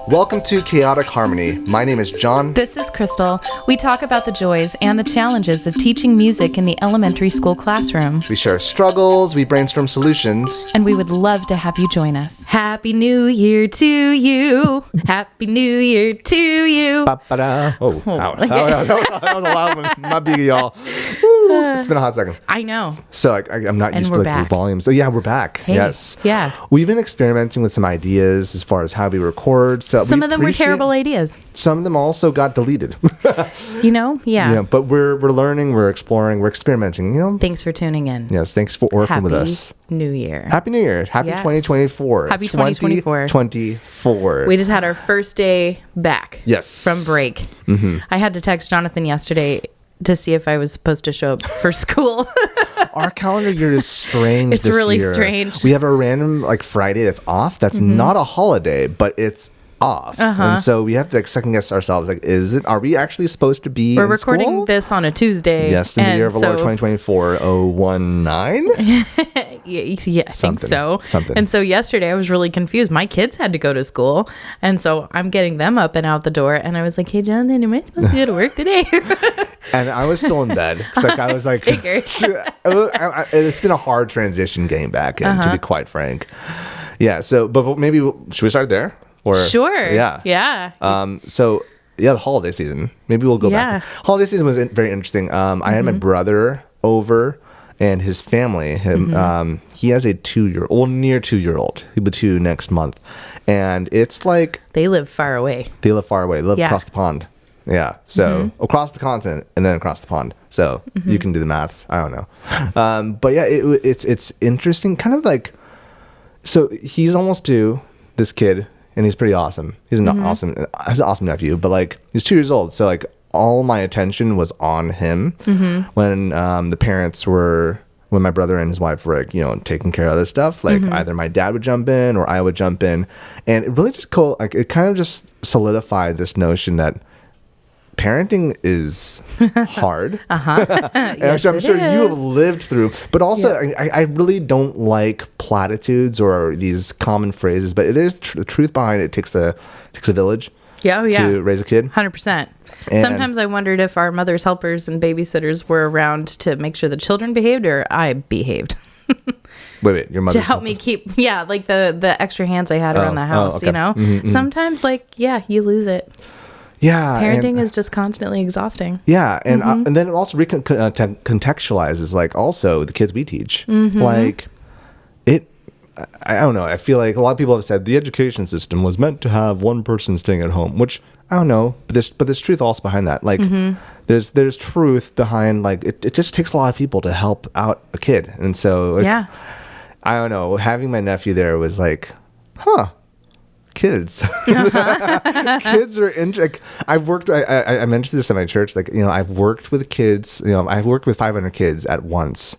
Welcome to Chaotic Harmony. My name is John. This is Crystal. We talk about the joys and the challenges of teaching music in the elementary school classroom. We share struggles, we brainstorm solutions. And we would love to have you join us. Happy New Year to you. Happy New Year to you. Ba-ba-da. Oh, wow. That was a loud one. My biggie, y'all. Woo. It's been a hot second. I know. So I'm not used to the volume. So yeah, we're back. Hey, yes. Yeah. We've been experimenting with some ideas as far as how we record. So some of them were terrible ideas. Some of them also got deleted. Yeah. But we're learning, we're exploring, we're experimenting, Thanks for tuning in. Yes, thanks for orphan with us. New Year. Happy New Year. Happy 2024. Happy 2024. 2024. We just had our first day back. Yes. From break. Mm-hmm. I had to text Jonathan yesterday to see if I was supposed to show up for school. Our calendar year is strange. It's this really year. strange. We have a random Friday that's off. That's not a holiday, but it's off. And so we have to second guess ourselves. Are we actually supposed to be We're in recording school? this on a Tuesday. Yes, in the year of our Lord 2024, 019? Yeah, I think so. Something. And so yesterday I was really confused. My kids had to go to school. And so I'm getting them up and out the door. And I was like, hey, Jonathan, am I supposed to go to work today? And I was still in bed. I was like, it's been a hard transition getting back in, to be quite frank. Yeah. So, but maybe, should we start there? Or, sure. Yeah. So, the holiday season. Maybe we'll go back. Holiday season was very interesting. I had my brother over and his family. He has a 2-year-old, near 2-year-old. He'll be 2 next month. And it's like... They live far away. They live across the pond. Yeah. So across the continent and then across the pond. So you can do the maths. I don't know. But yeah, it's interesting. Kind of like, so he's almost 2, this kid, and he's pretty awesome. He's an awesome nephew, but he's 2 years old. So all my attention was on him when when my brother and his wife were taking care of this stuff. Either my dad would jump in or I would jump in, and it really just it kind of just solidified this notion that parenting is hard. Yes, I'm sure you have lived through, but also I really don't like platitudes or these common phrases, but there's the truth behind it. It takes a village to raise a kid. 100%. Sometimes I wondered if our mother's helpers and babysitters were around to make sure the children behaved or I behaved. Wait, your mother to help me keep, the extra hands I had around the house, okay. Sometimes you lose it. Yeah, parenting is just constantly exhausting. Yeah, and and then it also contextualizes also the kids we teach. I don't know. I feel like a lot of people have said the education system was meant to have one person staying at home, which I don't know. But there's truth also behind that. There's truth behind it just takes a lot of people to help out a kid, and so I don't know. Having my nephew there was kids. Kids are I've worked. I mentioned this at my church. I've worked with kids. I've worked with 500 kids at once.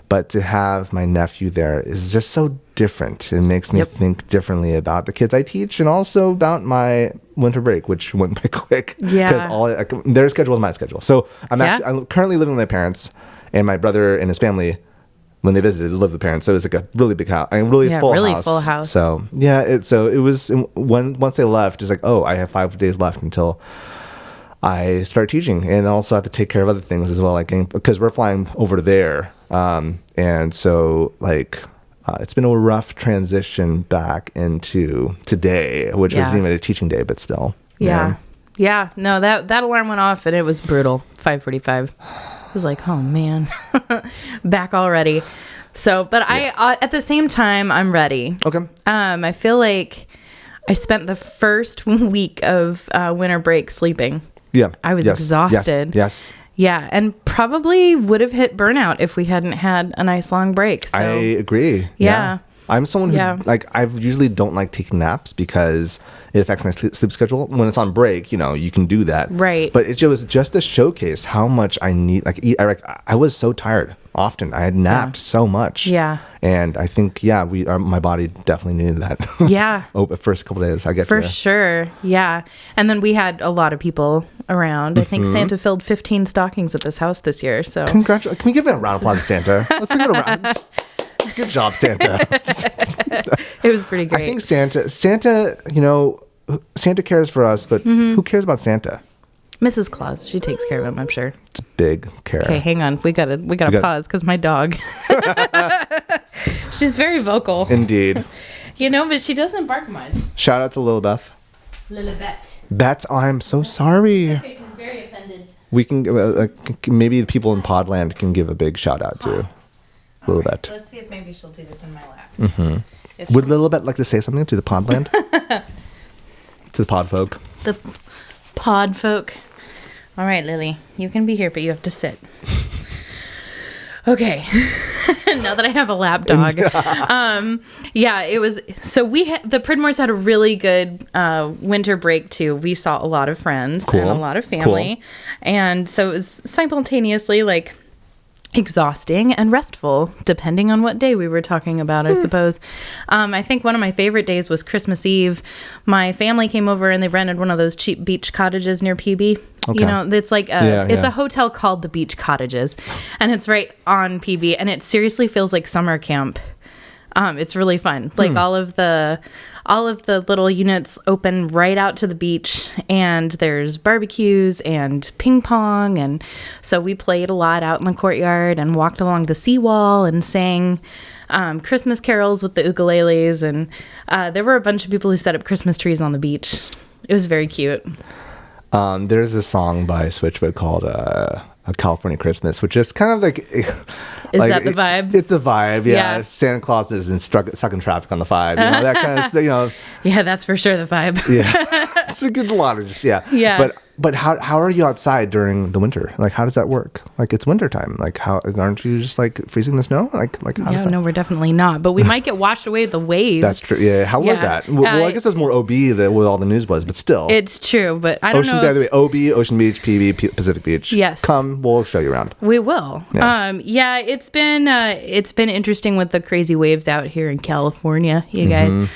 But to have my nephew there is just so different. It makes me think differently about the kids I teach, and also about my winter break, which went by quick. Yeah. Because their schedule is my schedule. So I'm currently living with my parents, and my brother and his family, when they visited, lived with the parents. So it was a really big house, full house. So it was once they left, it's I have 5 days left until I start teaching, and also have to take care of other things as well, because we're flying over to there, and so it's been a rough transition back into today, which wasn't even a teaching day, but still. No, that alarm went off and it was brutal. 5:45. I was like, oh man, back already. So, but I at the same time I'm ready. Okay. I feel like I spent the first week of winter break sleeping. Yeah. I was exhausted. Yes. Yeah, and probably would have hit burnout if we hadn't had a nice long break. So. I agree. Yeah. I'm someone who I usually don't like taking naps because it affects my sleep schedule. When it's on break, you can do that. Right. But it was just to showcase how much I need. I was so tired. Often I had napped so much. Yeah. And I think my body definitely needed that. Yeah. The first couple of days I get for sure. Yeah. And then we had a lot of people around. I think Santa filled 15 stockings at this house this year. So congratulations! Can we give it a round of applause to Santa? Let's give it a round. Good job, Santa. It was pretty great. I think Santa, Santa cares for us, but who cares about Santa? Mrs. Claus, she takes care of him, I'm sure. It's big care. Okay, hang on. We gotta pause because my dog. She's very vocal. Indeed. But she doesn't bark much. Shout out to Lilibeth. Lilibet. Bets, I'm so sorry. Okay, she's very offended. We can maybe the people in Podland can give a big shout out to Lilibet. Right, let's see if maybe she'll do this in my lap. Would Lilibet like to say something to the Podland? To the pod folk? The pod folk. All right, Lily, you can be here, but you have to sit. Okay. Now that I have a lap dog. It was, so the Pridmores had a really good winter break too. We saw a lot of friends and a lot of family. Cool. And so it was simultaneously like exhausting and restful, depending on what day we were talking about, I suppose. I think one of my favorite days was Christmas Eve. My family came over and they rented one of those cheap beach cottages near PB. Okay. It's like a hotel called the Beach Cottages, and it's right on PB, and it seriously feels like summer camp. It's really fun. Like all of the little units open right out to the beach, and there's barbecues and ping pong, and so we played a lot out in the courtyard and walked along the seawall and sang Christmas carols with the ukuleles, and there were a bunch of people who set up Christmas trees on the beach. It was very cute. There's a song by Switchfoot called A California Christmas, which is kind of like... Is that the vibe? It's the vibe, yeah. Santa Claus is stuck in traffic on the 5, that kind of stuff, Yeah, that's for sure the vibe. Yeah. It's a lot of just, Yeah. But how are you outside during the winter? Like, how does that work? Like, it's winter time. Like, how aren't you just like freezing the snow? Like how does that... No, we're definitely not. But we might get washed away with the waves. That's true. Yeah. How was that? Well, I guess that's more OB than what all the news was, but still. It's true, but I don't know. By the way, OB, Ocean Beach, PB, Pacific Beach. Yes. Come, we'll show you around. We will. Yeah. It's been interesting with the crazy waves out here in California, you guys.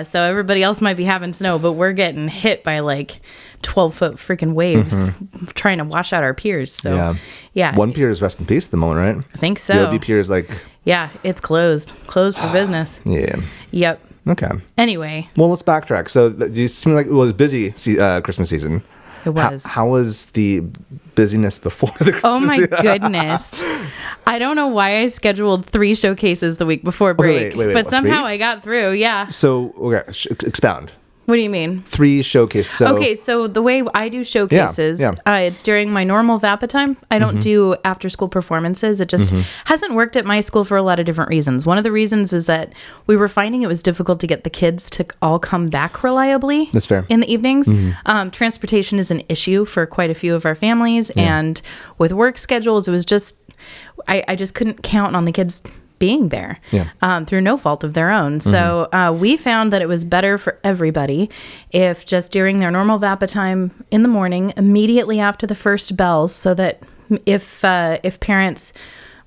So everybody else might be having snow, but we're getting hit by like 12-foot freaking waves trying to wash out our piers. So yeah. One pier is rest in peace at the moment, right? I think so. The other pier is like... Yeah, it's closed for business. Yeah. Yep. Okay. Anyway. Well, let's backtrack. So you seem like it was busy Christmas season. It was. How was the busyness before the Christmas Oh my goodness. I don't know why I scheduled 3 showcases the week before break, but somehow 3? I got through. Yeah. So, okay, expound. What do you mean? 3 showcases. Okay, so the way I do showcases, it's during my normal VAPA time. I don't do after-school performances. It just hasn't worked at my school for a lot of different reasons. One of the reasons is that we were finding it was difficult to get the kids to all come back reliably. That's fair. In the evenings. Transportation is an issue for quite a few of our families, and with work schedules, it was just, I just couldn't count on the kids being there through no fault of their own. So we found that it was better for everybody if just during their normal VAPA time in the morning, immediately after the first bells, so that if parents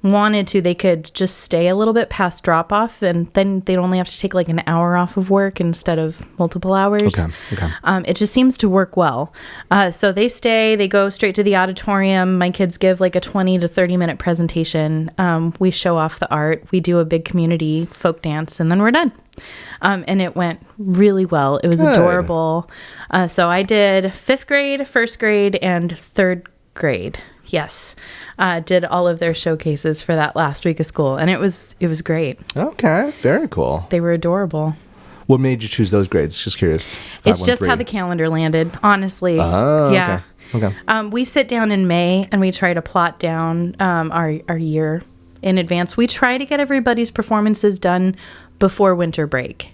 wanted to, they could just stay a little bit past drop off, and then they'd only have to take like an hour off of work instead of multiple hours. Okay. It just seems to work well. So they stay, they go straight to the auditorium. My kids give like a 20 to 30 minute presentation. We show off the art. We do a big community folk dance, and then we're done. And it went really well. It was adorable. So I did 5th grade, 1st grade, and 3rd grade. Yes. Did all of their showcases for that last week of school, and it was great. Okay, very cool. They were adorable. What made you choose those grades? Just curious. It's just how the calendar landed, honestly. Oh, yeah. Okay. We sit down in May and we try to plot down our year in advance. We try to get everybody's performances done before winter break.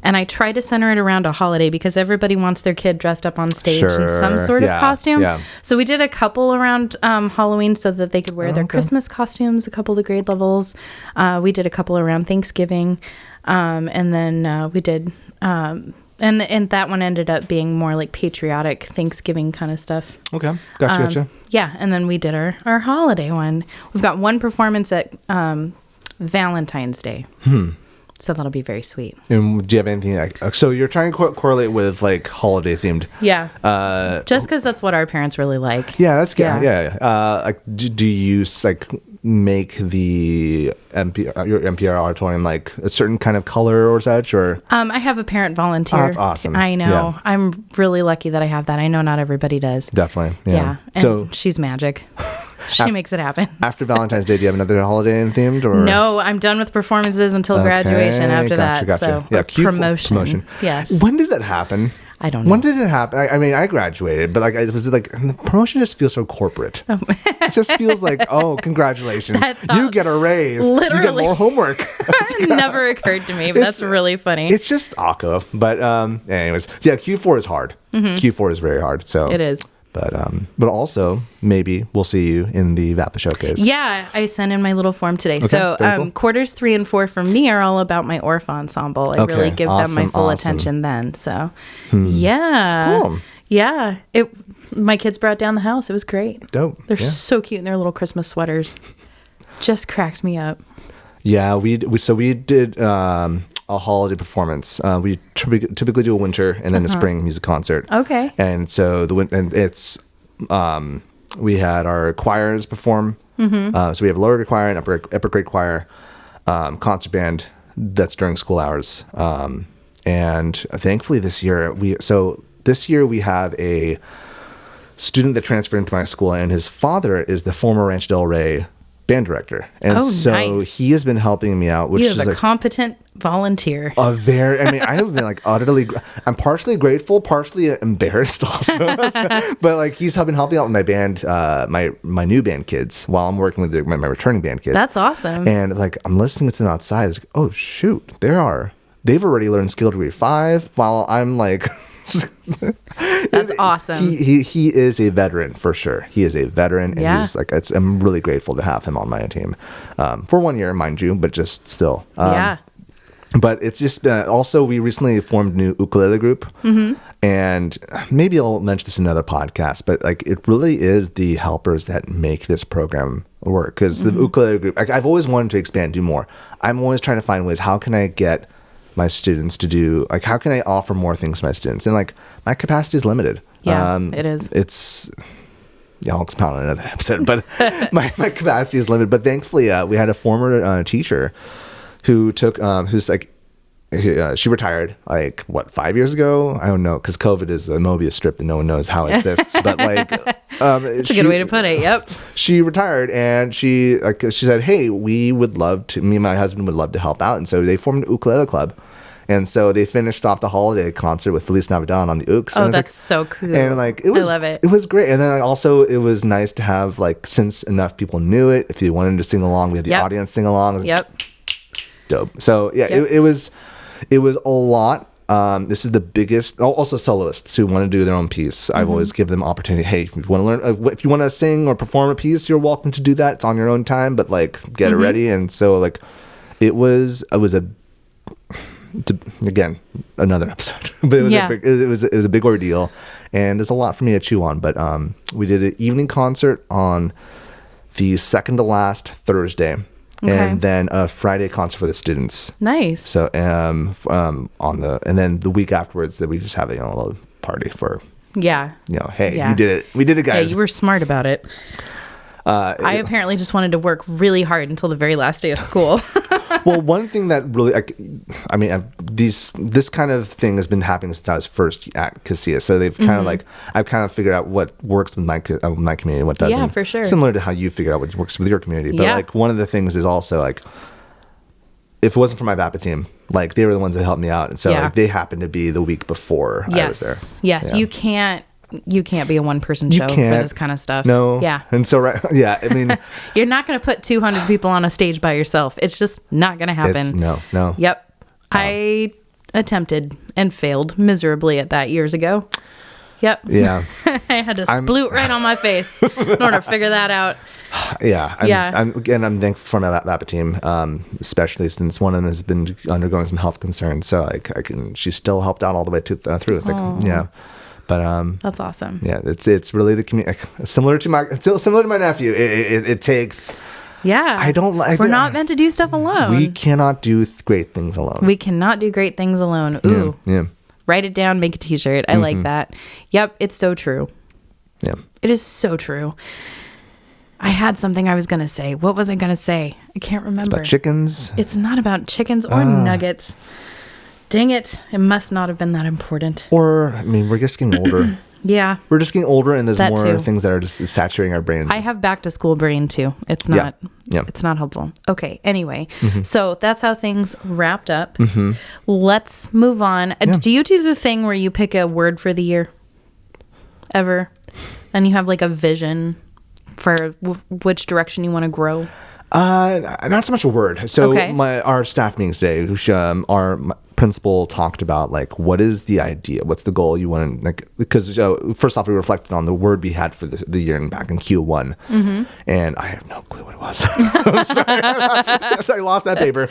And I try to center it around a holiday because everybody wants their kid dressed up on stage in some sort of costume. Yeah. So we did a couple around Halloween so that they could wear their Christmas costumes, a couple of the grade levels. We did a couple around Thanksgiving. And then we did... and that one ended up being more like patriotic Thanksgiving kind of stuff. Okay. Gotcha. Yeah. And then we did our holiday one. We've got one performance at Valentine's Day. So that'll be very sweet. And do you have anything like... So you're trying to correlate with like holiday themed. Yeah. Just because that's what our parents really like. Yeah, that's good. Yeah. Like, do you use like make the your NPR auditorium like a certain kind of color or such, or? I have a parent volunteer. Oh, that's awesome. I know. Yeah. I'm really lucky that I have that. I know not everybody does. Definitely. Yeah. And so she's magic. She makes it happen. After Valentine's Day, do you have another holiday themed? Or? No, I'm done with performances until graduation after that. Gotcha. So yeah, promotion. Yes. When did that happen? I don't know. When did it happen? I mean, I graduated, but like, the promotion just feels so corporate. It just feels like, oh, congratulations, you get a raise, literally. You get more homework. It never occurred to me, but that's really funny. It's just awkward. But anyways, yeah, Q4 is hard. Mm-hmm. Q4 is very hard. So it is. But also maybe we'll see you in the VAPA showcase. Yeah, I sent in my little form today. Okay, so cool. Quarters 3 and 4 for me are all about my Orff ensemble. I really give them my full attention then. So yeah, cool. Yeah. My kids brought down the house. It was great. Dope. They're so cute in their little Christmas sweaters. Just cracks me up. Yeah, we did a holiday performance. We typically do a winter and then a spring music concert. Okay. And so it's we had our choirs perform. Mm-hmm. So we have lower grade choir and upper grade choir, concert band that's during school hours. And thankfully this year we have a student that transferred into my school, and his father is the former Rancho Del Rey band director, and nice. He has been helping me out, which is a competent volunteer. I have been like utterly. I'm partially grateful, partially embarrassed also, but like he's been helping out with my band, my new band kids, while I'm working with my returning band kids. That's awesome. And like I'm listening to them outside. It's like, oh shoot, they've already learned skill degree 5, while I'm like. That's awesome. He is a veteran for sure. He is a veteran, and he's like, I'm really grateful to have him on my team for 1 year, mind you, but just still. But it's just also we recently formed a new ukulele group, and maybe I'll mention this in another podcast. But like, it really is the helpers that make this program work, because the ukulele group. Like, I've always wanted to expand, do more. I'm always trying to find ways. How can I get my students to do, like, how can I offer more things to my students? And like, my capacity is limited. Yeah, it is. I'll expound on another episode, but my capacity is limited. But thankfully, we had a former teacher who took, she retired like 5 years ago? I don't know, because COVID is a Mobius strip that no one knows how it exists. But like, that's a good way to put it. Yep. She retired, and she said, "Hey, me and my husband would love to help out." And so they formed an ukulele club. And so they finished off the holiday concert with Feliz Navidad on the Ooks. Oh, that's so cool. And like, I love it. It was great. And then also it was nice to have, like, since enough people knew it, if you wanted to sing along, we had the audience sing along. Dope. So yeah, it was a lot. This is the biggest, also soloists who want to do their own piece. I've always given them opportunity. Hey, if you want to learn, if you want to sing or perform a piece, you're welcome to do that. It's on your own time, but like, get it ready. And so like, it was again, another episode, but it was a big ordeal, and there's a lot for me to chew on. But we did an evening concert on the second to last Thursday, and then a Friday concert for the students. Nice. So and then the week afterwards, that we just have a little party for hey, you did it, we did it, guys. Yeah, you were smart about it. I apparently just wanted to work really hard until the very last day of school. Well, one thing that really, this kind of thing has been happening since I was first at Casilla. So they've kind of I've kind of figured out what works with my community and what doesn't. Yeah, for sure. Similar to how you figured out what works with your community. But like, one of the things is also like, if it wasn't for my VAPA team, like, they were the ones that helped me out. And so like, they happened to be the week before I was there. Yes. Yeah. You can't be a one-person show for this kind of stuff. No. Yeah. And so, I mean... You're not going to put 200 people on a stage by yourself. It's just not going to happen. No. Yep. I attempted and failed miserably at that years ago. Yep. Yeah. I had to sploot right on my face in order to figure that out. Yeah. I'm thankful for my VAPA team, especially since one of them has been undergoing some health concerns. So like, she still helped out all the way through. It's like, But that's awesome. Yeah, it's really the community, similar to my nephew. It takes. Yeah, I don't like. We're not meant to do stuff alone. We cannot do great things alone. We cannot do great things alone. Ooh, yeah. Write it down. Make a T-shirt. I like that. Yep, it's so true. Yeah, it is so true. I had something I was going to say. What was I going to say? I can't remember. It's about chickens. It's not about chickens or nuggets. Dang it. It must not have been that important. Or, I mean, we're just getting older. Yeah. We're just getting older, and there's That more too. things that are just saturating our brains. I have back to school brain too. It's not it's not helpful. Okay, anyway. So that's how things wrapped up. Let's move on. Do you do the thing where you pick a word for the year? Ever? And you have like a vision for which direction you want to grow? Not so much a word. So Okay. our staff meetings today, our principal talked about like, what is the idea? What's the goal you want to, like, because first off, we reflected on the word we had for the year and back in Q1. And I have no clue what it was. I'm sorry. So I lost that paper.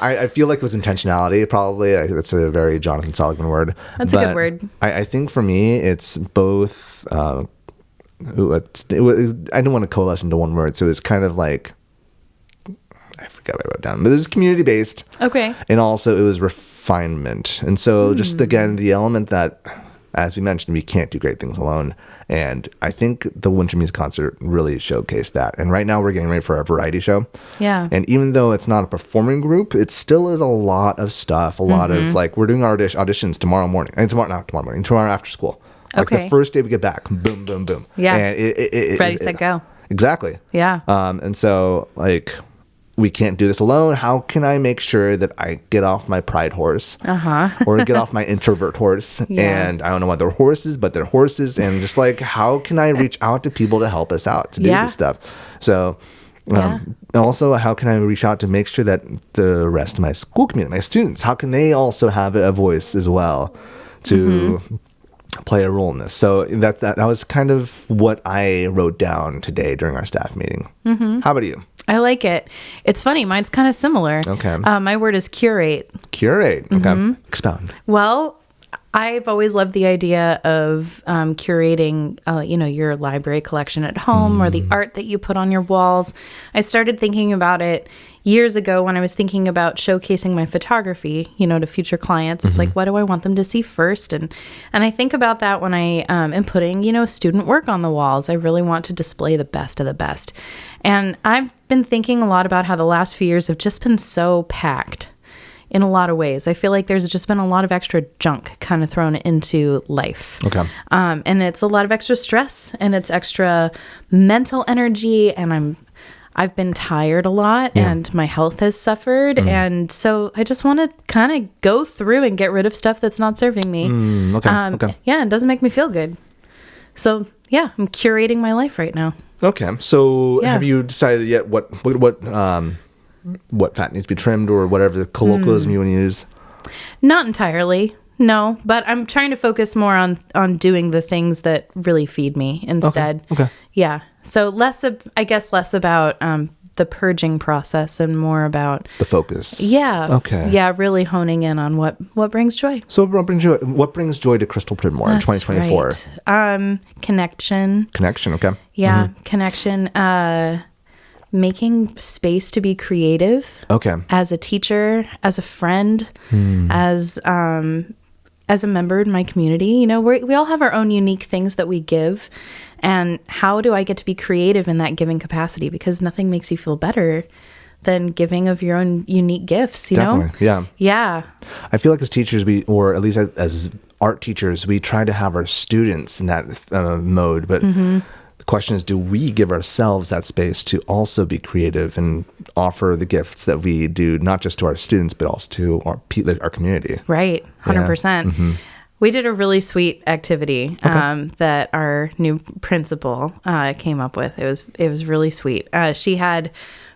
I feel like it was intentionality, probably. That's a very Jonathan Seligman word. That's a good word. I think for me, it's both, I didn't want to coalesce into one word, so it's kind of like, I forgot what I wrote down, but it was community based. Okay. And also it was refinement. And so just again, the element that, as we mentioned, we can't do great things alone. And I think the Winter Music Concert really showcased that. And right now we're getting ready for a variety show. Yeah. And even though it's not a performing group, it still is a lot of stuff, a lot of like, we're doing our auditions tomorrow morning. And tomorrow after school. Like Okay. the first day we get back, boom, boom, boom. Yeah. And Ready, set, go. Exactly. Yeah. And so like, we can't do this alone. How can I make sure that I get off my pride horse or get off my introvert horse? Yeah. And I don't know what they're horses, but they're horses. And just like, how can I reach out to people to help us out to do this stuff? So, and also, how can I reach out to make sure that the rest of my school community, my students, how can they also have a voice as well to play a role in this? So that was kind of what I wrote down today during our staff meeting. How about you? I like it. It's funny. Mine's kind of similar. Okay. My word is curate. Curate. Okay. Expound. Well, I've always loved the idea of curating, your library collection at home or the art that you put on your walls. I started thinking about it years ago when I was thinking about showcasing my photography, to future clients. It's like, what do I want them to see first? And I think about that when I am putting, student work on the walls. I really want to display the best of the best. And I've been thinking a lot about how the last few years have just been so packed in a lot of ways. I feel like there's just been a lot of extra junk kind of thrown into life. Okay. And it's a lot of extra stress and it's extra mental energy. And I've been tired a lot and my health has suffered. And so I just want to kind of go through and get rid of stuff that's not serving me. Okay. Yeah, it doesn't make me feel good. So yeah, I'm curating my life right now. Okay. So Yeah. have you decided yet what fat needs to be trimmed or whatever the colloquialism you want to use? Not entirely. No, but I'm trying to focus more on doing the things that really feed me instead. Okay. Yeah. So less about the purging process and more about The focus. yeah. Okay. Yeah, really honing in on what brings joy. So what brings joy to Crystal Pridmore in 2024? Right. Connection. Connection. Okay. Yeah, connection. Making space to be creative. Okay. As a teacher, as a friend, as a member in my community, we all have our own unique things that we give. And how do I get to be creative in that giving capacity? Because nothing makes you feel better than giving of your own unique gifts, you know? Definitely. Yeah. Yeah. I feel like as teachers, or at least as art teachers, we try to have our students in that mode. But the question is, do we give ourselves that space to also be creative and offer the gifts that we do, not just to our students, but also to our community? Right. 100%. We did a really sweet activity that our new principal came up with. It was really sweet. She had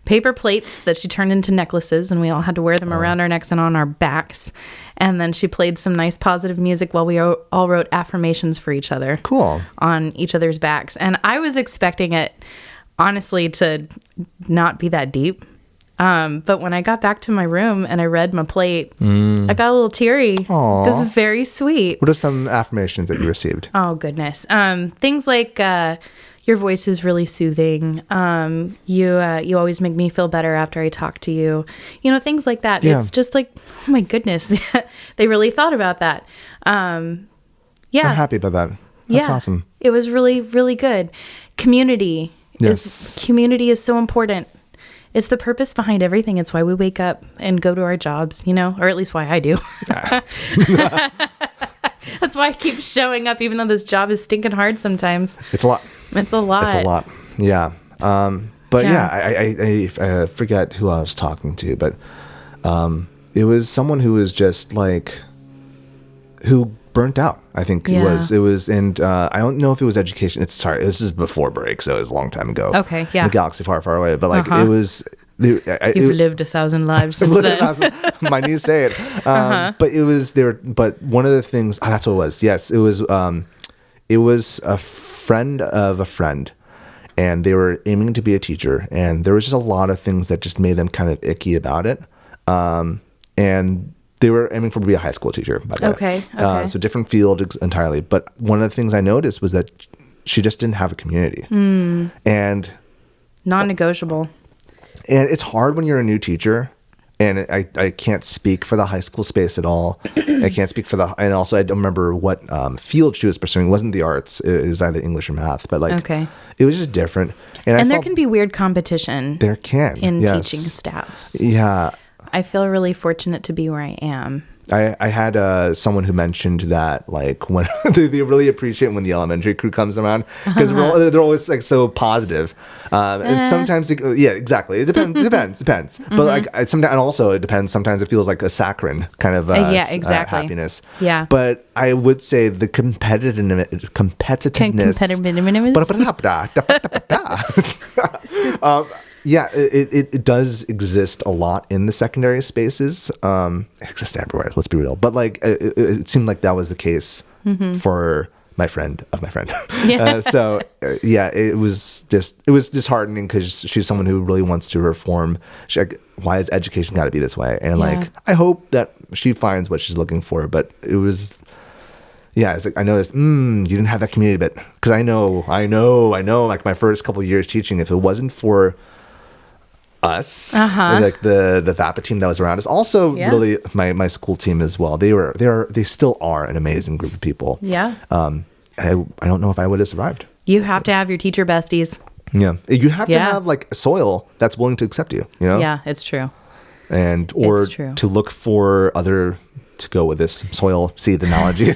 paper plates that she turned into necklaces, and we all had to wear them around our necks and on our backs. And then she played some nice positive music while we all wrote affirmations for each other. Cool. On each other's backs. And I was expecting it, honestly, to not be that deep. But when I got back to my room and I read my plate, I got a little teary. Aww. It was very sweet. What are some affirmations that you received? Oh, goodness. Things like your voice is really soothing. You always make me feel better after I talk to you. Things like that. Yeah. It's just like, oh my goodness. They really thought about that. Yeah. I'm happy about that. That's awesome. It was really, really good. Community is community is so important. It's the purpose behind everything. It's why we wake up and go to our jobs, or at least why I do. That's why I keep showing up, even though this job is stinking hard sometimes. It's a lot. It's a lot. Yeah. But I forget who I was talking to, but it was someone who was just like, who burnt out. I think it was, and I don't know if it was education. This is before break, so it was a long time ago. Okay, yeah. In a galaxy far, far away, but like it was. You've lived 1,000 lives since then. My knees say it. But it was there. But one of the things, that's what it was. Yes, it was. It was a friend of a friend, and they were aiming to be a teacher, and there was just a lot of things that just made them kind of icky about it. And they were aiming for to be a high school teacher, by the way. Okay. So different field entirely. But one of the things I noticed was that she just didn't have a community, and non-negotiable. And it's hard when you're a new teacher, and I can't speak for the high school space at all. I can't speak for and also I don't remember what field she was pursuing. It wasn't the arts. It was either English or math, but it was just different. And there can be weird competition. There can. In teaching staffs. Yeah. I feel really fortunate to be where I am. I had someone who mentioned that like when they really appreciate when the elementary crew comes around because they're always like so positive, and sometimes exactly it depends. But like sometimes, and also it depends. Sometimes it feels like a saccharine kind of happiness. Yeah. But I would say the competitiveness. It does exist a lot in the secondary spaces. It exists everywhere, let's be real. But like, it seemed like that was the case for my friend of my friend. Yeah. It was disheartening because she's someone who really wants to reform. Why has education got to be this way? And I hope that she finds what she's looking for. But it was. Yeah, it's like I noticed you didn't have that community bit because I know. Like my first couple of years teaching, if it wasn't for us, like the VAPA team that was around us, also really my school team as well. They still are an amazing group of people. Yeah. I don't know if I would have survived. You have to have your teacher besties. Yeah, you have to have like a soil that's willing to accept you. Yeah, it's true. Or to look for other. To go with this soil seed analogy,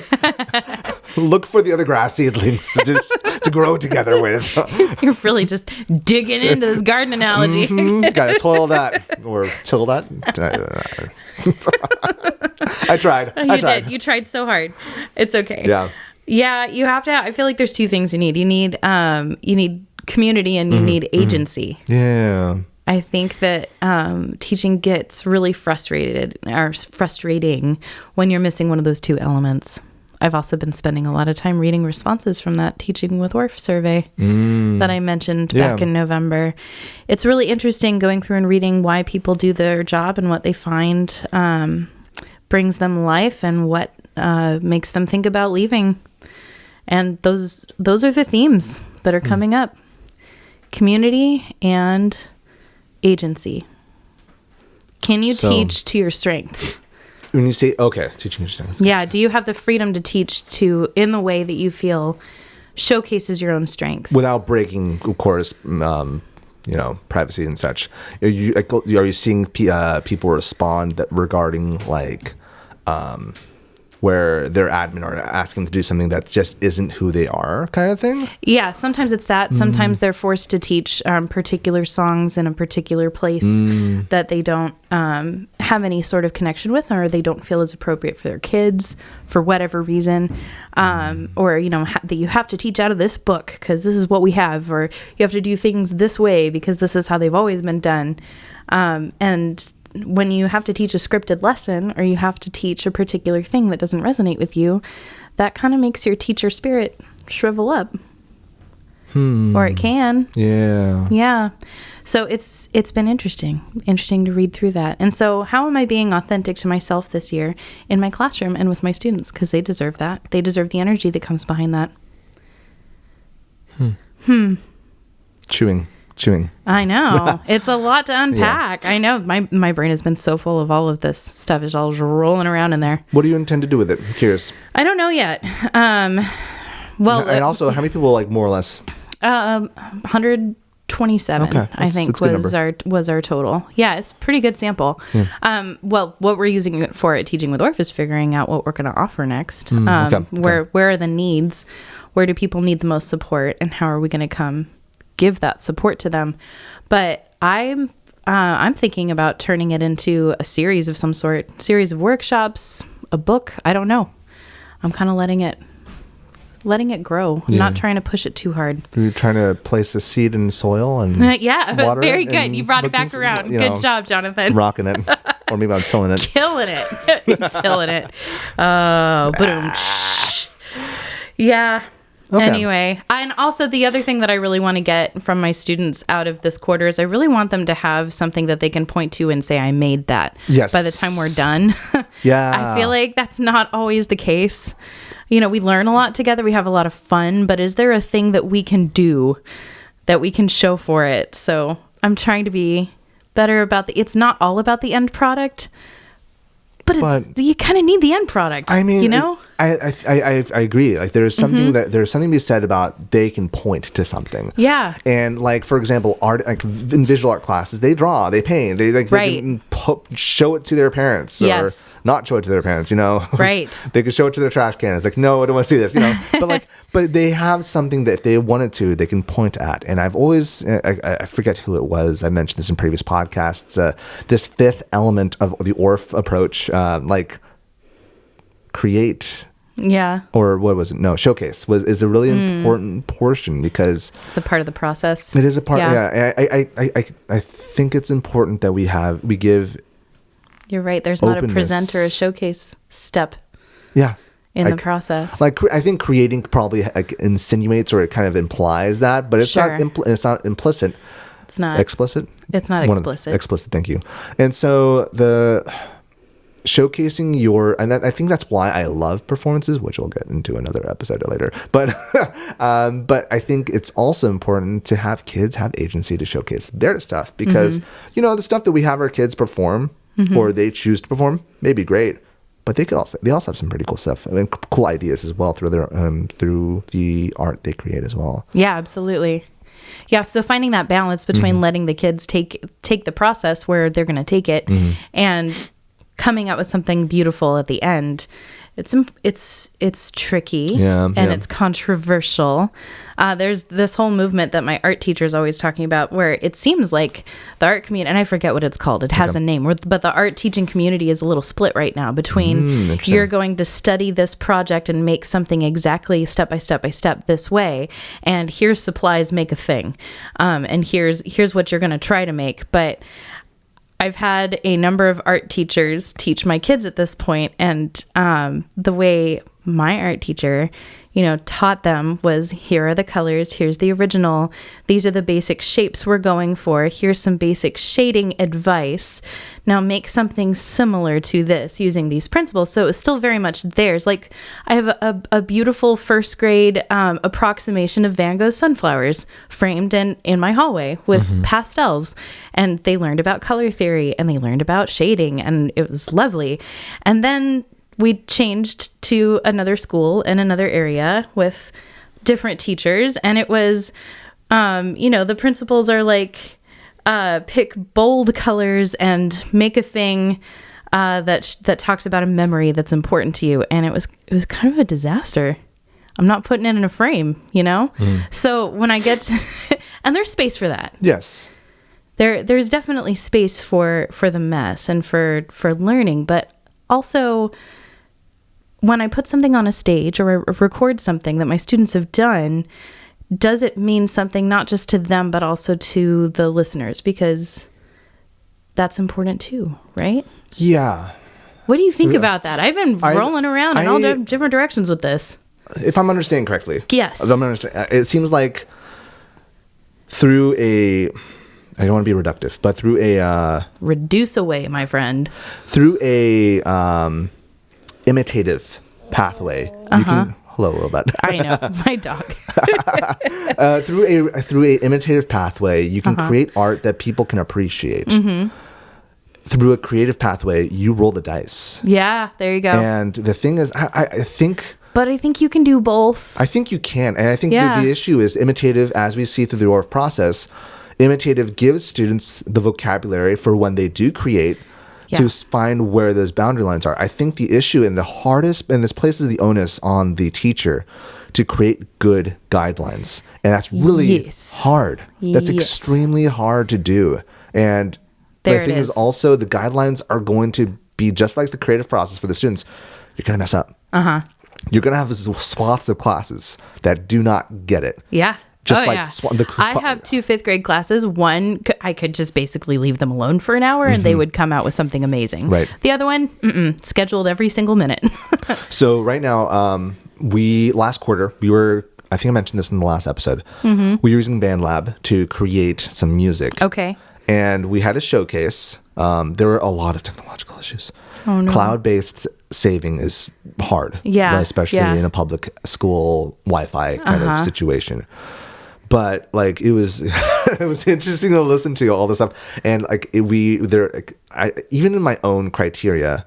look for the other grass seedlings to grow together with. You're really just digging into this garden analogy. Got to toil that or till that. I tried. You did. You tried so hard. It's okay. Yeah. Yeah. You have to. I feel like there's two things you need. You need community and you need agency. Yeah. I think that teaching gets really frustrating when you're missing one of those two elements. I've also been spending a lot of time reading responses from that Teaching with Worf survey that I mentioned back in November. It's really interesting going through and reading why people do their job and what they find brings them life and what makes them think about leaving. And those are the themes that are coming up. Community and agency. Can you teach to your strengths? When you say teaching your strengths. Yeah. Do you have the freedom to teach in the way that you feel showcases your own strengths without breaking, of course, privacy and such? Are you seeing people respond regarding like where their admin are asking to do something that just isn't who they are kind of thing? Yeah, sometimes it's that. Sometimes they're forced to teach particular songs in a particular place that they don't have any sort of connection with, or they don't feel is appropriate for their kids for whatever reason. Or, that you have to teach out of this book because this is what we have, or you have to do things this way because this is how they've always been done. And when you have to teach a scripted lesson or you have to teach a particular thing that doesn't resonate with you, that kind of makes your teacher spirit shrivel up. Or it can. Yeah. Yeah. So it's been interesting to read through that. And so how am I being authentic to myself this year in my classroom and with my students? Because they deserve that. They deserve the energy that comes behind that. Chewing. I know. It's a lot to unpack. Yeah. I know. My brain has been so full of all of this stuff. It's all just rolling around in there. What do you intend to do with it? I'm curious. I don't know yet. And also, how many people, like, more or less? 100 27, Okay. I think was our total. Yeah, it's a pretty good sample. Yeah. Well, what we're using it for at Teaching with Orff is figuring out what we're going to offer next. Where are the needs? Where do people need the most support, and how are we going to come give that support to them? But I'm thinking about turning it into a series of some sort, series of workshops, a book. I don't know. I'm kind of letting it grow. I'm not trying to push it too hard. You're trying to place a seed in soil and water very good. You brought it back around. Good job, Jonathan. Rocking it. Or maybe I'm tilling it. Killing it. Tilling it. Oh, boom. Yeah. Okay. Anyway, and also the other thing that I really want to get from my students out of this quarter is I really want them to have something that they can point to and say, I made that. Yes. By the time we're done. Yeah. I feel like that's not always the case. You know, we learn a lot together. We have a lot of fun, but is there a thing that we can do that we can show for it? So I'm trying to be better about it's not all about the end product, but you kind of need the end product. I mean, you know, I agree. Like there's something there's something to be said about they can point to something. Yeah. And like, for example, art, like in visual art classes, they draw, they paint, they can show it to their parents or not show it to their parents, you know? Right. They could show it to their trash can. It's like, no, I don't want to see this, you know? but they have something that if they wanted to, they can point at. And I've always, I forget who it was. I mentioned this in previous podcasts. This fifth element of the Orff approach, like create, or what was it? No, showcase is a really important portion because it's a part of the process. It is a part. Yeah, I think it's important that we give. You're right. There's not a present or a showcase step. Yeah. In the process, like I think creating probably insinuates or it kind of implies that, but it's not. It's not implicit. It's not explicit. It's not explicit. Explicit. Thank you. And so showcasing and I think that's why I love performances, which we'll get into another episode later. But but I think it's also important to have kids have agency to showcase their stuff because you know the stuff that we have our kids perform or they choose to perform may be great, but they also have some pretty cool stuff. I mean, cool ideas as well through their through the art they create as well. Yeah, absolutely. Yeah, so finding that balance between letting the kids take the process where they're going to take it and coming up with something beautiful at the end. It's tricky and it's controversial. There's this whole movement that my art teacher is always talking about where it seems like the art community, and I forget what it's called. It has a name, but the art teaching community is a little split right now between you're going to study this project and make something exactly step by step by step this way, and here's supplies, make a thing, and here's what you're going to try to make. But I've had a number of art teachers teach my kids at this point, and the way my art teacher, taught them was, here are the colors, here's the original, these are the basic shapes we're going for, here's some basic shading advice. Now make something similar to this using these principles. So it was still very much theirs. Like I have a beautiful first grade approximation of Van Gogh's sunflowers framed in my hallway with pastels. And they learned about color theory and they learned about shading, and it was lovely. And then we changed to another school in another area with different teachers. And it was, the principals are like, pick bold colors and make a thing that talks about a memory that's important to you. And it was kind of a disaster. I'm not putting it in a frame, So when I get to, and there's space for that. Yes. There's definitely space for the mess and for learning, but also when I put something on a stage or I record something that my students have done, does it mean something not just to them, but also to the listeners? Because that's important too, right? Yeah. What do you think about that? I've been rolling around in all different directions with this. If I'm understanding correctly. Yes. It seems like through I don't want to be reductive, but through reduce away, my friend. Through a imitative pathway, you can. Hello, robot. I know, my dog. Through a imitative pathway, you can create art that people can appreciate. Through a creative pathway, you roll the dice. Yeah, there you go. And the thing is, I think But I think you can do both. I think you can. And I think the issue is imitative, as we see through the ORF process, imitative gives students the vocabulary for when they do create to find where those boundary lines are. I think the issue and the hardest, and this places the onus on the teacher to create good guidelines. And that's really hard. That's extremely hard to do. And the thing is also the guidelines are going to be just like the creative process for the students. You're going to mess up. You're going to have swaths of classes that do not get it. Yeah. Just I have 2 5th grade classes. One, I could just basically leave them alone for an hour and they would come out with something amazing. Right. The other one, scheduled every single minute. So right now, last quarter, I think I mentioned this in the last episode. We were using BandLab to create some music. Okay. And we had a showcase. There were a lot of technological issues. Oh, no. Cloud-based saving is hard. Yeah. Especially in a public school Wi-Fi kind of situation. But like it was it was interesting to listen to all this stuff. And like even in my own criteria,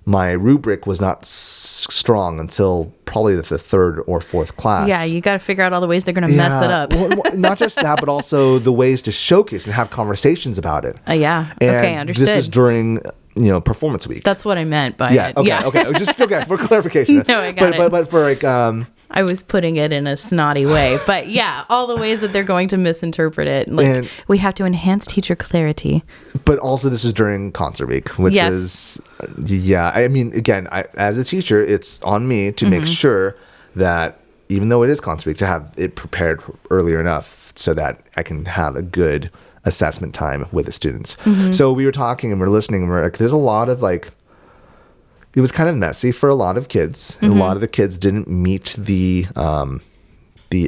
my rubric was not strong until probably the 3rd or 4th class. Yeah, you got to figure out all the ways they're going to mess it up. Well, not just that, but also the ways to showcase and have conversations about it. Yeah. And okay, understood. This is during performance week. That's what I meant by it. Okay. Just for clarification. No, I got it. But for like I was putting it in a snotty way, but yeah, all the ways that they're going to misinterpret it. Like, we have to enhance teacher clarity. But also this is during concert week, which is, I mean, again, as a teacher, it's on me to make sure that even though it is concert week, to have it prepared earlier enough so that I can have a good assessment time with the students. So we were talking and we're listening and we're like, there's a lot of like, it was kind of messy for a lot of kids. And a lot of the kids didn't meet the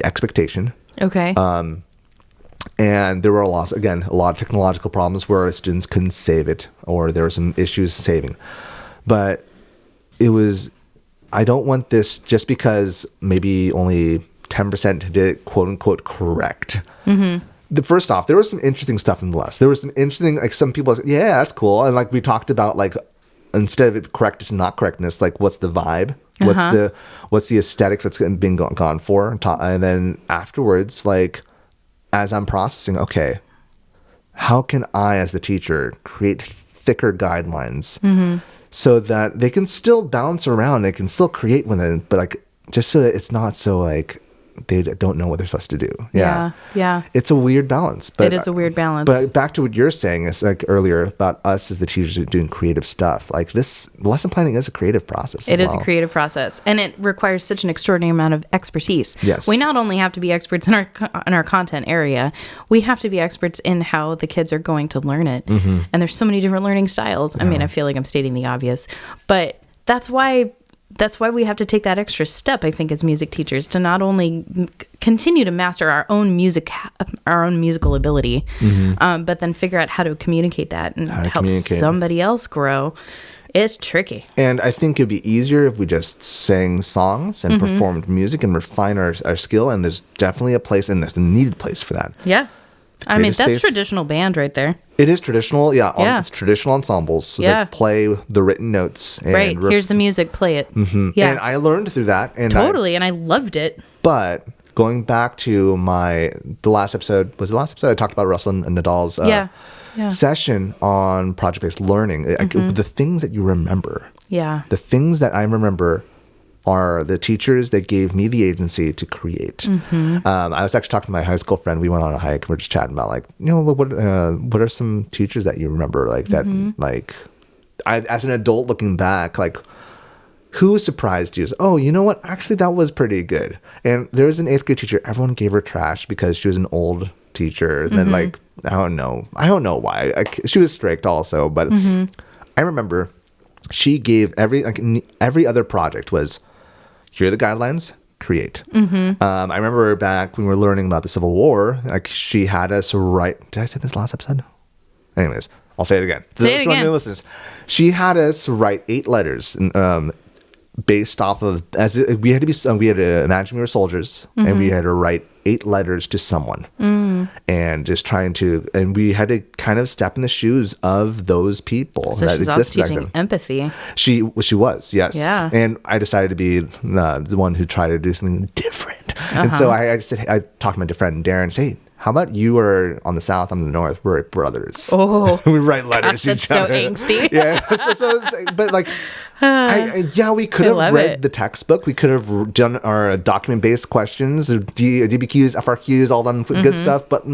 expectation. Okay. And there were a lot of technological problems where students couldn't save it, or there were some issues saving. But I don't want this just because maybe only 10% did it quote unquote correct. First off, there was some interesting stuff in the list. There was some interesting, like some people said, yeah, that's cool. And like we talked about like, instead of it correctness and not correctness, like what's the vibe? What's the aesthetic that's been gone for? And then afterwards, like as I'm processing, okay, how can I as the teacher create thicker guidelines so that they can still bounce around, they can still create but like just so that it's not so like they don't know what they're supposed to do. Yeah. It's a weird balance. But it is a weird balance. But back to what you're saying is like earlier about us as the teachers doing creative stuff. Like this lesson planning is a creative process. It is a creative process, and it requires such an extraordinary amount of expertise. Yes. We not only have to be experts in our content area, we have to be experts in how the kids are going to learn it. And there's so many different learning styles. I mean, I feel like I'm stating the obvious, but that's why we have to take that extra step, I think, as music teachers, to not only continue to master our own musical ability, but then figure out how to communicate that and help somebody else grow. It's tricky. And I think it'd be easier if we just sang songs and performed music and refine our skill. And there's definitely a place, and there's a needed place for that. Yeah. I mean, that's traditional band right there. It is traditional, yeah. It's traditional ensembles. So they play the written notes. And here's the music, play it. Yeah. And I learned through that. And I loved it. But going back to the last episode, I talked about Russell and Nadal's session on project-based learning. The things that you remember. Yeah. The things that I remember are the teachers that gave me the agency to create. I was actually talking to my high school friend. We went on a hike. We were just chatting about like, what are some teachers that you remember like that, like as an adult looking back, like who surprised you? Oh, you know what? Actually, that was pretty good. And there was an 8th grade teacher. Everyone gave her trash because she was an old teacher. And then like, I don't know why. She was strict also, but I remember she gave every other project was, here are the guidelines, create. I remember back when we were learning about the Civil War, like she had us write. Did I say this last episode? Anyways, I'll say it again. Say it again. New listeners. She had us write 8 letters based off of we had to imagine we were soldiers and we had to write 8 letters to someone, and just and we had to kind of step in the shoes of those people. So that she's also existed back teaching then. empathy. She was, yes. Yeah. And I decided to be the one who tried to do something different. And so I talked to my friend Darren and say, how about you are on the south, I'm on the north, we're brothers. Oh, we write letters to that's each so other. angsty. Yeah. But like, we could have read the textbook. We could have done our document-based questions, DBQs, FRQs, all that good stuff. But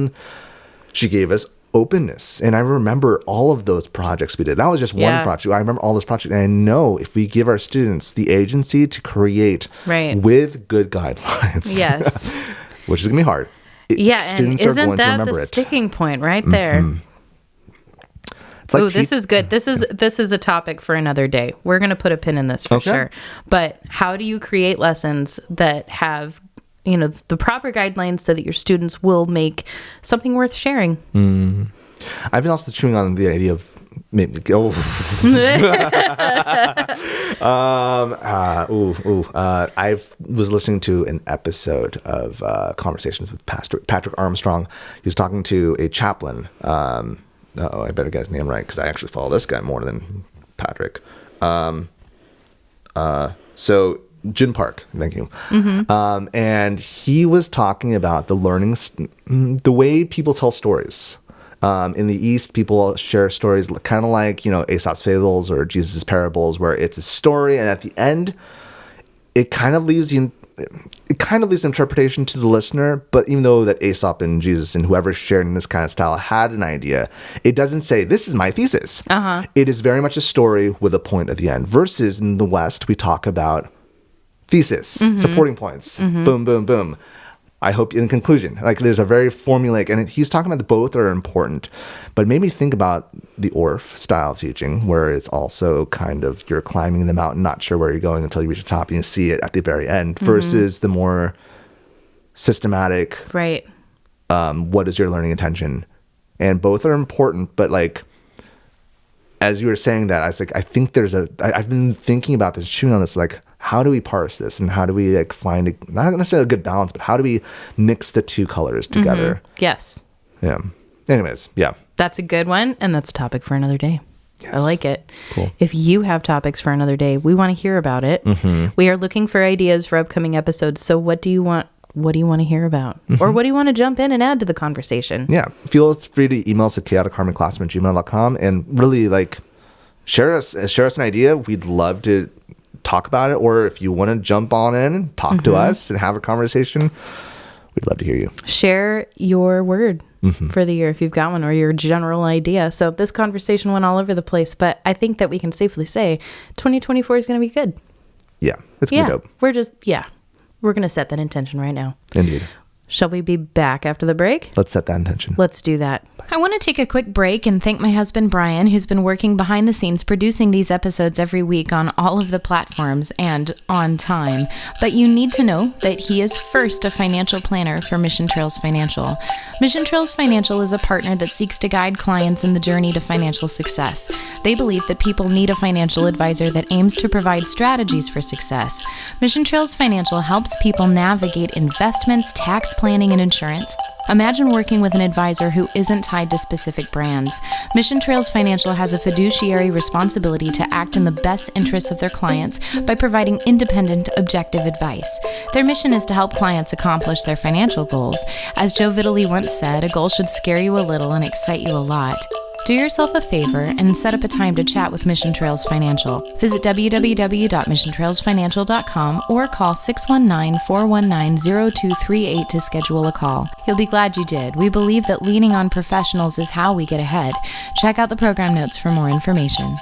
she gave us openness. And I remember all of those projects we did. That was just one project. I remember all those projects. And I know if we give our students the agency to create with good guidelines, yes, which is going to be hard. Students and isn't that the sticking point right there? Like this is good. This is a topic for another day. We're going to put a pin in this for sure. But how do you create lessons that have, the proper guidelines so that your students will make something worth sharing? I've been also chewing on the idea of maybe I was listening to an episode of Conversations with Pastor Patrick Armstrong. He was talking to a chaplain. I better get his name right because I actually follow this guy more than Patrick. So Jin Park, thank you. And he was talking about the the way people tell stories. In the East, people share stories kind of like, Aesop's fables or Jesus' parables, where it's a story, and at the end, it kind of leaves interpretation to the listener. But even though that Aesop and Jesus and whoever's sharing this kind of style had an idea, it doesn't say, this is my thesis. It is very much a story with a point at the end. Versus in the West, we talk about thesis, supporting points, boom, boom, boom. I hope in conclusion, like there's a very formulaic, and he's talking about the both are important, but it made me think about the Orff style of teaching, where it's also kind of you're climbing the mountain, not sure where you're going until you reach the top and you see it at the very end, versus the more systematic, right? What is your learning intention? And both are important, but like, as you were saying that, I was like, I think I've been thinking about this, chewing on this, like, how do we parse this, and how do we like find not necessarily a good balance, but how do we mix the two colors together? Yes. Yeah. Anyways, yeah. That's a good one, and that's a topic for another day. Yes. I like it. Cool. If you have topics for another day, we want to hear about it. We are looking for ideas for upcoming episodes. So what do you want? What do you want to hear about? Or what do you want to jump in and add to the conversation? Yeah. Feel free to email us at chaoticharmonyclassroom@gmail.com and really like share us an idea. We'd love to talk about it, or if you want to jump on in and talk to us and have a conversation, we'd love to hear you. Share your word for the year if you've got one, or your general idea. So this conversation went all over the place, but I think that we can safely say 2024 is going to be good. Yeah, it's going to be dope. We're going to set that intention right now. Indeed. Shall we be back after the break? Let's set that intention. Let's do that. I want to take a quick break and thank my husband, Bryan, who's been working behind the scenes producing these episodes every week on all of the platforms and on time. But you need to know that he is first a financial planner for Mission Trails Financial. Mission Trails Financial is a partner that seeks to guide clients in the journey to financial success. They believe that people need a financial advisor that aims to provide strategies for success. Mission Trails Financial helps people navigate investments, tax planning, and insurance. Imagine working with an advisor who isn't tied to specific brands. Mission Trails Financial has a fiduciary responsibility to act in the best interests of their clients by providing independent, objective advice. Their mission is to help clients accomplish their financial goals. As Joe Vitale once said, a goal should scare you a little and excite you a lot. Do yourself a favor and set up a time to chat with Mission Trails Financial. Visit www.missiontrailsfinancial.com or call 619-419-0238 to schedule a call. You'll be glad you did. We believe that leaning on professionals is how we get ahead. Check out the program notes for more information.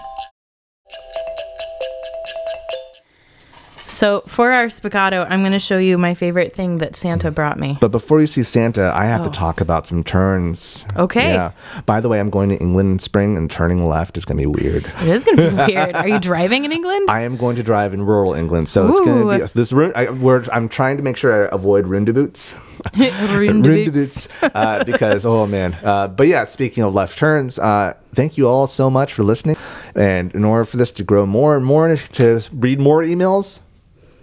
So for our Spiccato, I'm going to show you my favorite thing that Santa brought me. But before you see Santa, I have to talk about some turns. Okay. Yeah. By the way, I'm going to England in spring, and turning left is going to be weird. It is going to be weird. Are you driving in England? I am going to drive in rural England, so it's going to be this. I'm trying to make sure I avoid roundabouts. Roundabouts, because but yeah, speaking of left turns, thank you all so much for listening. And in order for this to grow more and more, to read more emails,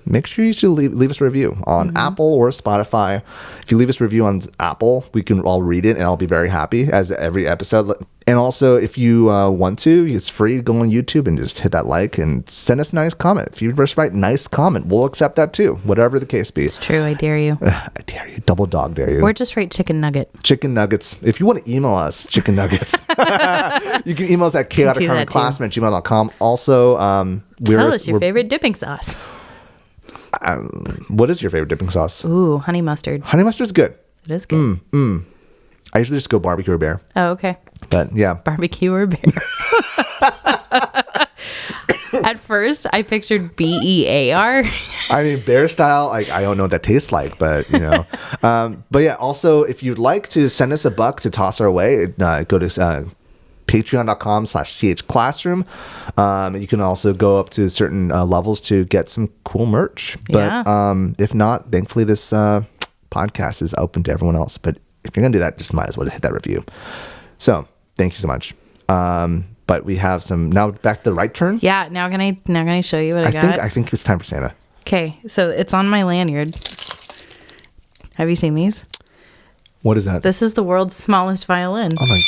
make sure you should leave us a review on Apple or Spotify. If you leave us a review on Apple, we can all read it, and I'll be very happy as every episode. And also, if you want to, it's free to go on YouTube and just hit that like and send us a nice comment. If you just write nice comment, we'll accept that too, whatever the case be. It's true. I dare you. I dare you. Double dog dare you. Or just write chicken nugget. Chicken nuggets. If you want to email us, chicken nuggets, you can email us at chaoticharmonyclassroom@gmail.com. Also, tell us your favorite dipping sauce. What is your favorite dipping sauce? Ooh, honey mustard. Honey mustard's good. It is good. I usually just go barbecue or bear. Oh, okay. But yeah. Barbecue or bear. At first, I pictured BEAR. I mean, bear style, I don't know what that tastes like, but, you know. But yeah, also, if you'd like to send us a buck to toss our way, go to patreon.com/chclassroom. You can also go up to certain levels to get some cool merch. But if not, thankfully, this podcast is open to everyone else. But if you're going to do that, just might as well hit that review. So thank you so much. But we have some now back to the right turn. Yeah. Now can I show you what I got? I think it's time for Santa. Okay. So it's on my lanyard. Have you seen these? What is that? This is the world's smallest violin. Oh my.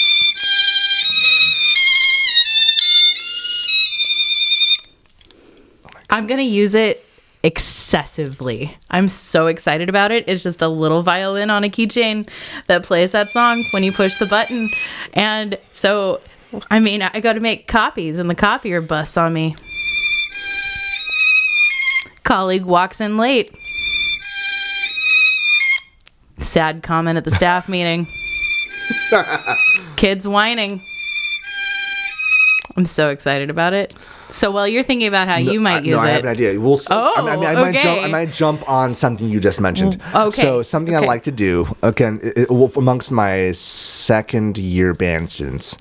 I'm going to use it excessively. I'm so excited about it. It's just a little violin on a keychain that plays that song when you push the button. And so, I mean, I got to make copies and the copier busts on me. Colleague walks in late. Sad comment at the staff meeting. Kids whining. I'm so excited about it. So while you're thinking about how you might use it. I have an idea. I might jump on something you just mentioned. Okay. So something I like to do, again, amongst my second year band students,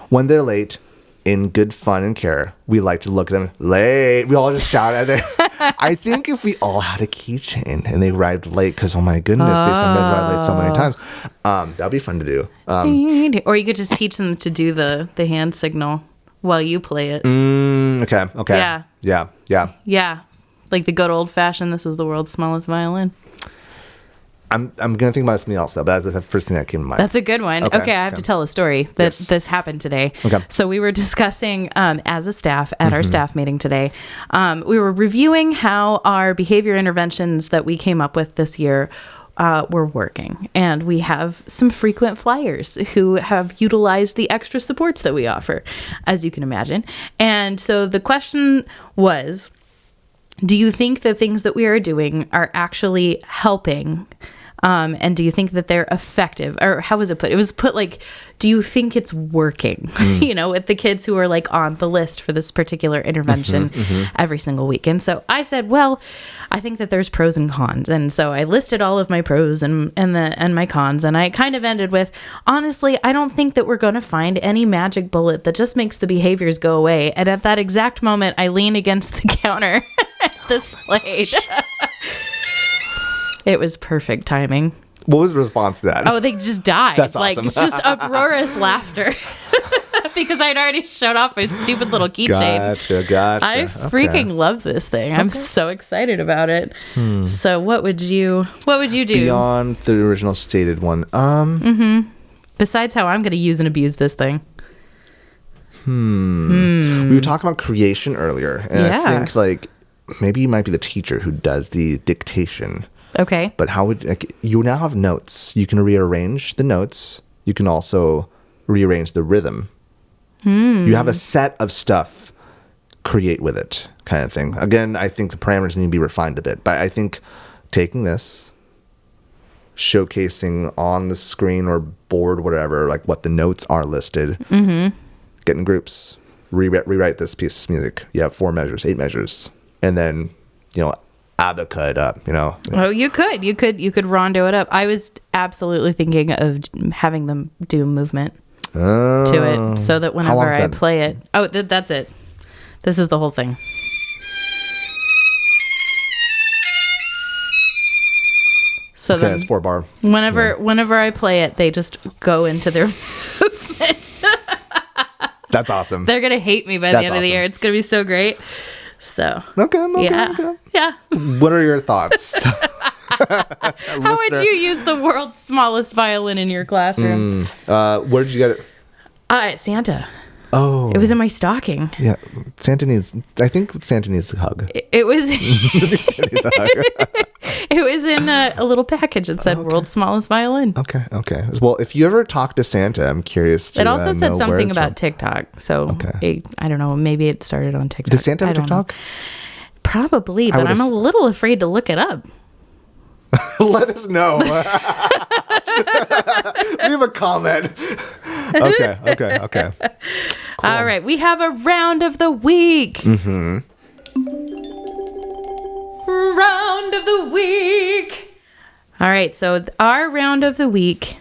when they're late, in good fun and care, we like to look at them late. We all just shout at them. I think if we all had a keychain and they arrived late, because oh my goodness, they sometimes arrive late so many times. That'd be fun to do. Or you could just teach them to do the hand signal while you play it. Okay. Yeah. Like the good old fashioned, this is the world's smallest violin. I'm gonna think about something else though, but that's the first thing that came to mind. That's a good one. Okay, I have to tell a story that this happened today. Okay. So we were discussing as a staff at our staff meeting today. We were reviewing how our behavior interventions that we came up with this year were working, and we have some frequent flyers who have utilized the extra supports that we offer, as you can imagine. And so the question was, do you think the things that we are doing are actually helping? And do you think that they're effective? Or how was it put? It was put like, do you think it's working? You know, with the kids who are like on the list for this particular intervention every single week. And so I said, well, I think that there's pros and cons. And so I listed all of my pros and my cons. And I kind of ended with, honestly, I don't think that we're going to find any magic bullet that just makes the behaviors go away. And at that exact moment, I lean against the counter at this plate. It was perfect timing. What was the response to that? Oh, they just died. That's awesome. Like, just uproarious laughter. Because I'd already showed off my stupid little keychain. Gotcha. I freaking love this thing. I'm so excited about it. So what would you do? Beyond the original stated one. Besides how I'm going to use and abuse this thing. We were talking about creation earlier. And I think like maybe you might be the teacher who does the dictation. Okay. But how would you now have notes? You can rearrange the notes. You can also rearrange the rhythm. You have a set of stuff. Create with it, kind of thing. Again, I think the parameters need to be refined a bit. But I think taking this, showcasing on the screen or board, whatever, like what the notes are listed, get in groups, rewrite this piece of music. You have 4 measures, 8 measures, and then abaca it up, Oh, you could rondo it up. I was absolutely thinking of having them do movement to it, so that whenever I play it, that's it. This is the whole thing. So then, it's 4-bar. Whenever I play it, they just go into their movement. That's awesome. They're gonna hate me by the end of the year. It's gonna be so great. So Okay. yeah. What are your thoughts? How would you use the world's smallest violin in your classroom? Where did you get it? Santa. Oh, It was in my stocking. yeah. I think Santa needs a hug. It was. Santa needs a hug. It was in a little package that said "World's Smallest Violin." Okay. Well, if you ever talk to Santa, I'm curious to It also said know where something it's about from. TikTok. So Okay. I don't know. Maybe it started on TikTok. Does Santa have I don't know. TikTok? Probably, but I'm a little afraid to look it up. Let us know. Leave a comment. Okay. Cool. All right, we have a round of the week. Mm-hmm. Round of the week. All right, so our round of the week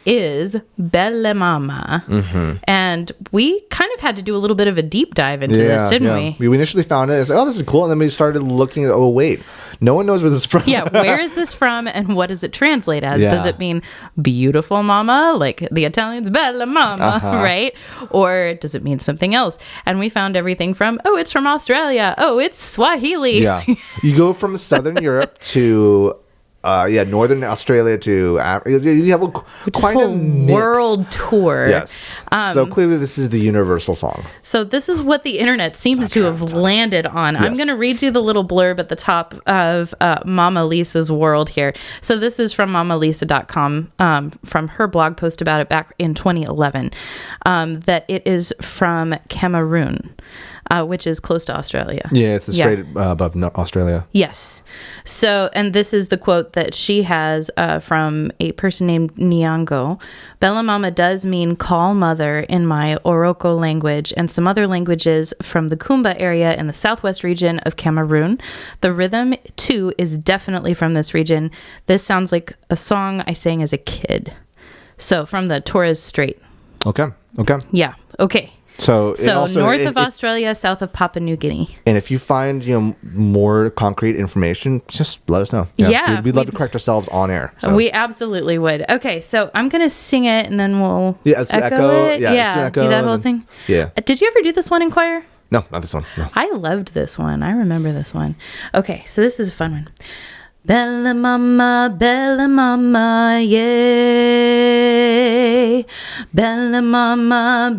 is Bele Mama. Mm-hmm. And we kind of had to do a little bit of a deep dive into this, didn't we? We initially found it. It's like, oh, this is cool. And then we started looking at, oh, wait. No one knows where this is from. Yeah, where is this from and what does it translate as? Yeah. Does it mean beautiful mama, like the Italians, Bella Mama, right? Or does it mean something else? And we found everything from, oh, it's from Australia. Oh, it's Swahili. Yeah. You go from Southern Europe to... Northern Australia to Africa. You have quite a mix. World tour. Yes. So clearly this is the universal song. So this is what the internet seems to have landed on. I'm going to read you the little blurb at the top of Mama Lisa's world here. So this is from mamalisa.com, from her blog post about it back in 2011, that it is from Cameroon. Which is close to Australia. Yeah, it's straight above Australia. Yes. So, and this is the quote that she has from a person named Nyango. Bella Mama does mean call mother in my Oroko language and some other languages from the Kumba area in the southwest region of Cameroon. The rhythm, too, is definitely from this region. This sounds like a song I sang as a kid. So, from the Torres Strait. Okay. Yeah. Okay. So also, north of Australia, south of Papua New Guinea. And if you find more concrete information, just let us know. Yeah, we'd love to correct ourselves on air. So. We absolutely would. Okay, so I'm gonna sing it and then we'll let's echo it. Yeah, do that whole thing. Yeah. Did you ever do this one in choir? No, not this one. No. I loved this one. I remember this one. Okay, so this is a fun one. Bella Mama, yay. Bella Mama,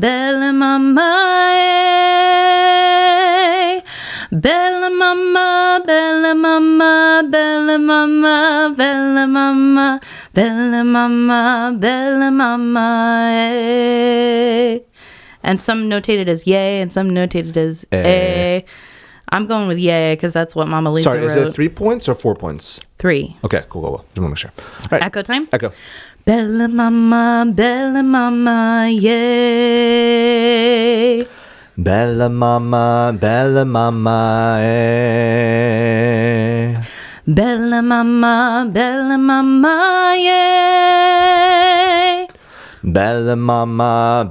yay. Bella Mama, Bella Mama, Bella Mama, Bella Mama, Bella Mama, Bella Mama, yay. And some notated as yay and some notated as a. I'm going with yay because that's what Mama Lisa wrote. Sorry, is it 3 points or 4 points? 3. Okay, cool. Just want to make sure. All right. Echo time? Echo. Bella Mama, yay. Bella Mama, eh. Bella Mama, yay. Bella Mama,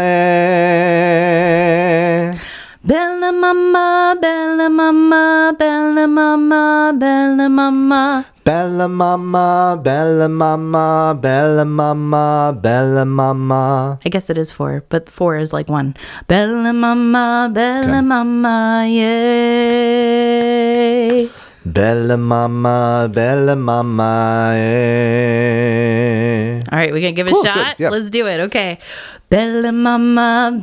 eh. Bella Mama, Bella Mama, Bella Mama, Bella Mama. Bella Mama, Bella Mama, Bella Mama, Bella Mama. I guess it is 4, but 4 is like 1. Bella Mama, Bella Mama, yay. Bella Mama, eh. All right, we're going to give it a shot? Yeah. Let's do it. Okay. Bella Mama,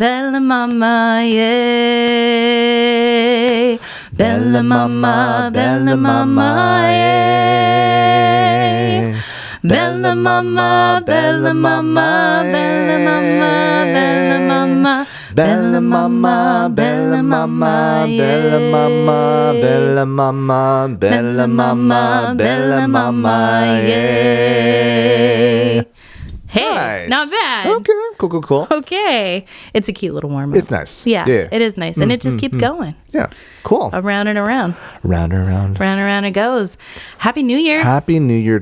yay. Bella Mama, yay. Bella Mama, Bella Mama, Bella Mama, Bella Mama. Bella Mama, Bella Mama, Bella Mama, Bella Mama, Bella Mama, Bella Mama, yay. Hey, nice. Not bad. Okay, cool. Okay. It's a cute little warm up. It's nice. Yeah, it is nice. And it just keeps going. Yeah, cool. Around and around. Round and around. Round and around it goes. Happy New Year. Happy New Year.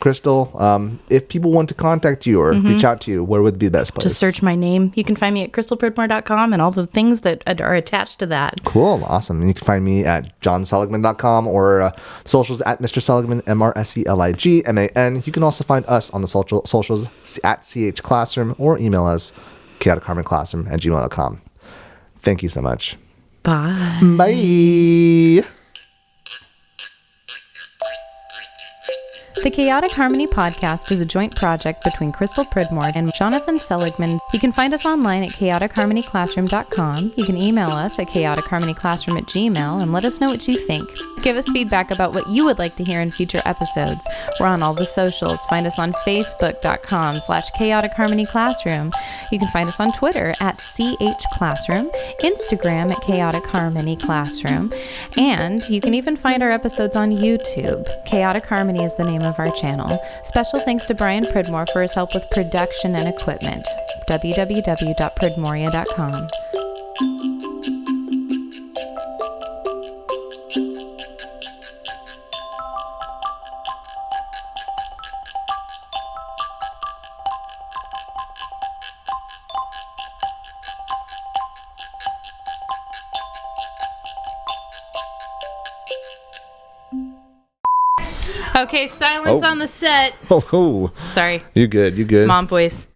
Crystal, if people want to contact you or reach out to you, where would be the best place? Just search my name. You can find me at crystalpridmore.com and all the things that are attached to that. Cool. Awesome. And you can find me at johnseligman.com or socials at Mr. Seligman, MrSeligman. You can also find us on the socials at CH Classroom or email us chaoticharmoniclassroom@gmail.com. Thank you so much. Bye. Bye. The Chaotic Harmony podcast is a joint project between Crystal Pridmore and Jonathan Seligman. You can find us online at chaoticharmonyclassroom.com. You can email us at chaoticharmonyclassroom@gmail.com and let us know what you think. Give us feedback about what you would like to hear in future episodes. We're on all the socials. Find us on facebook.com/chaoticharmonyclassroom. You can find us on Twitter at @CHClassroom, Instagram at Chaotic Harmony Classroom, and you can even find our episodes on YouTube. Chaotic Harmony is the name of our channel. Special thanks to Bryan Pridmore for his help with production and equipment. www.pridmoria.com. Okay, silence on the set. Oh, Sorry. you good? Mom voice.